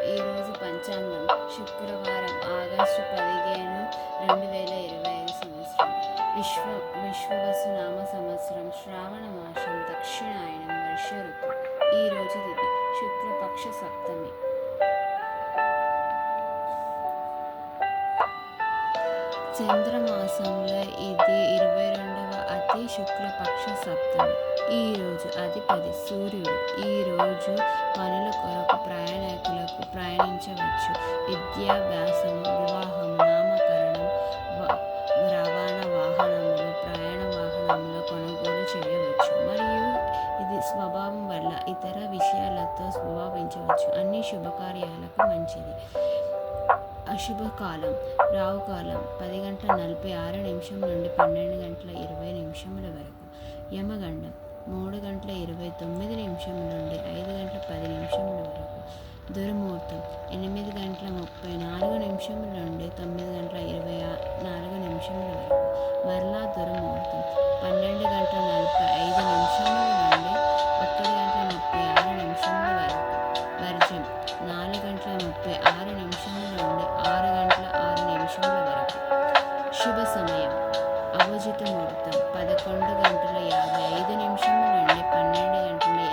ఈరోజు పంచాంగం శుక్రవారం ఆగస్టు 15, 2025 సంవత్సరం. విశ్వవసునామ సంవత్సరం, శ్రావణ మాసం, దక్షిణాయనం, వర్ష ఋతువు. ఈరోజు తిథి శుక్లపక్ష సప్తమి. చంద్రమాసంలో ఇది 22వ అతి శుక్లపక్ష సప్తమి. ఈరోజు అధిపతి సూర్యుడు. ఈరోజు పనుల కొరకు ప్రయాణికులకు ప్రయాణించవచ్చు. విద్యాభ్యాసము, వివాహం, నామకరణం, రవాణా వాహనములు, ప్రయాణ వాహనములు కొనుగోలు చేయవచ్చు. మరియు ఇది స్వభావం వల్ల ఇతర విషయాలతో స్వభావించవచ్చు. అన్ని శుభకార్యాలకు మంచిది. అశుభకాలం రావుకాలం 10:46 నుండి 12:20 వరకు. యమగండం 3:29 నుండి 5:10 వరకు. దుర్ముహూర్తం 8:34 నుండి 9:24 వరకు. మరలా దుర్ముహూర్తం 12:45 నుండి 1:36 వరకు. వర్జం 4:36 నుండి 6:06 వరకు. శుభ సమయం అవజిత ముహూర్తం 11:55 నుండి 12:20